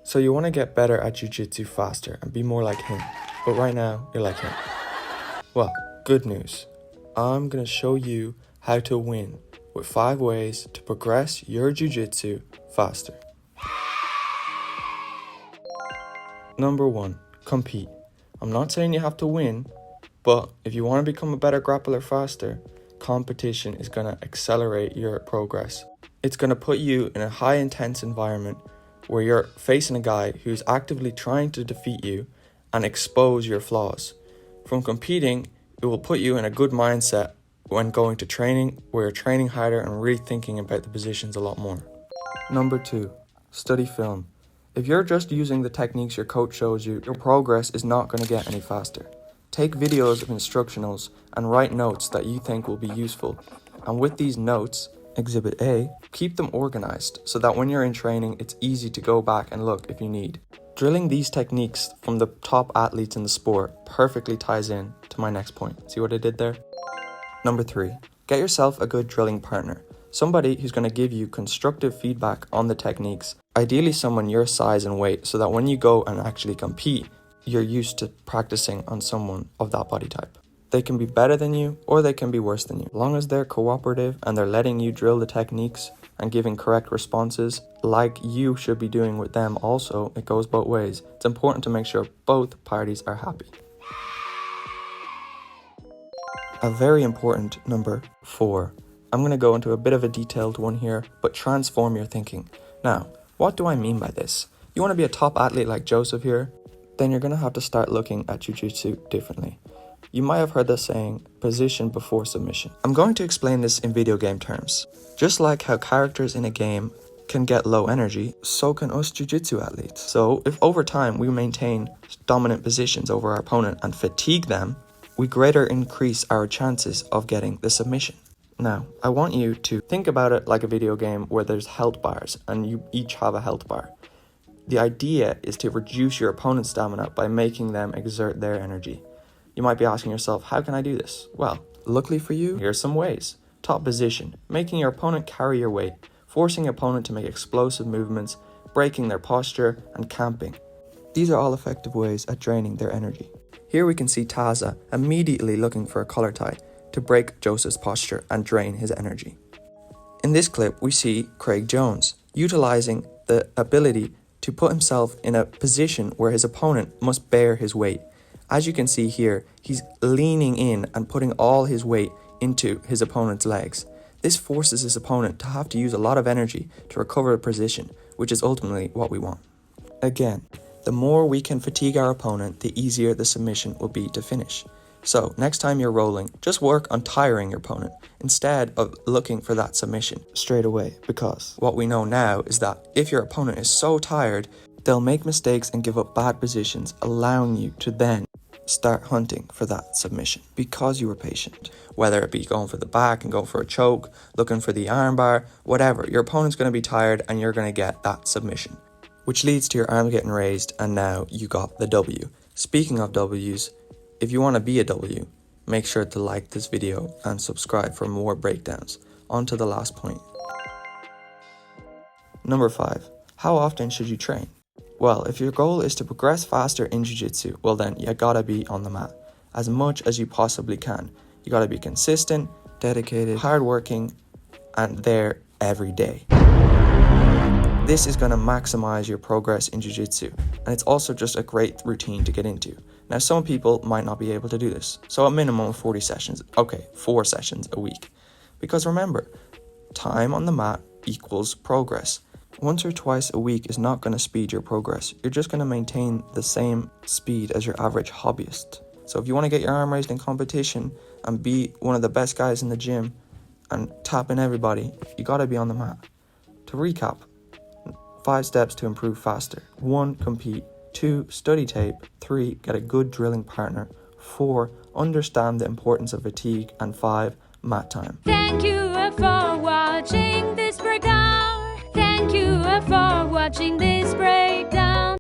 So you want to get better at Jiu Jitsu faster and be more like him, but right now you're like him. Well, good news. I'm going to show you how to win with 5 ways to progress your Jiu Jitsu faster. Number 1, compete. I'm not saying you have to win, but if you want to become a better grappler faster, competition is going to accelerate your progress. It's going to put you in a high intense environment where you're facing a guy who's actively trying to defeat you and expose your flaws. From competing, it will put you in a good mindset when going to training, where you're training harder and really thinking about the positions a lot more. Number 2, study film. If you're just using the techniques your coach shows you, your progress is not going to get any faster. Take videos of instructionals and write notes that you think will be useful. And with these notes, Exhibit A, keep them organized so that when you're in training, it's easy to go back and look if you need. Drilling these techniques from the top athletes in the sport perfectly ties in to my next point. See what I did there? Number 3, get yourself a good drilling partner. Somebody who's going to give you constructive feedback on the techniques. Ideally someone your size and weight, so that when you go and actually compete, you're used to practicing on someone of that body type. They can be better than you or they can be worse than you. As long as they're cooperative and they're letting you drill the techniques and giving correct responses like you should be doing with them also, it goes both ways. It's important to make sure both parties are happy. A very important number 4. I'm going to go into a bit of a detailed one here, but transform your thinking. Now, what do I mean by this? You want to be a top athlete like Joseph here? Then you're going to have to start looking at Jiu Jitsu differently. You might have heard the saying, position before submission. I'm going to explain this in video game terms. Just like how characters in a game can get low energy, so can us Jiu Jitsu athletes. So if over time we maintain dominant positions over our opponent and fatigue them, we greater increase our chances of getting the submission. Now, I want you to think about it like a video game where there's health bars and you each have a health bar. The idea is to reduce your opponent's stamina by making them exert their energy. You might be asking yourself, how can I do this? Well, luckily for you, here's some ways. Top position, making your opponent carry your weight, forcing your opponent to make explosive movements, breaking their posture, and camping. These are all effective ways at draining their energy. Here we can see Taza immediately looking for a collar tie to break Joseph's posture and drain his energy. In this clip, we see Craig Jones utilizing the ability to put himself in a position where his opponent must bear his weight. As you can see here, he's leaning in and putting all his weight into his opponent's legs. This forces his opponent to have to use a lot of energy to recover a position, which is ultimately what we want. Again, the more we can fatigue our opponent, the easier the submission will be to finish. So next time you're rolling, just work on tiring your opponent instead of looking for that submission straight away, because what we know now is that if your opponent is so tired, they'll make mistakes and give up bad positions, allowing you to then start hunting for that submission because you were patient. Whether it be going for the back and going for a choke, looking for the armbar, whatever, your opponent's going to be tired and you're going to get that submission, which leads to your arm getting raised and now you got the W. Speaking of W's, if you want to be a W, make sure to like this video and subscribe for more breakdowns. On to the last point. Number 5, how often should you train? Well, if your goal is to progress faster in Jiu Jitsu, well then you gotta be on the mat as much as you possibly can. You gotta be consistent, dedicated, hardworking, and there every day. This is gonna maximize your progress in Jiu Jitsu, and it's also just a great routine to get into. Now, some people might not be able to do this, so a minimum of 40 sessions, okay, 4 sessions a week. Because remember, time on the mat equals progress. Once or twice a week is not going to speed your progress. You're just going to maintain the same speed as your average hobbyist. So if you want to get your arm raised in competition and be one of the best guys in the gym and tapping everybody, you got to be on the mat. To recap, 5 steps to improve faster. 1, compete. 2, study tape. 3, get a good drilling partner. 4, understand the importance of fatigue. And 5, mat time. Thank you for watching this breakdown. Thank you for watching this break.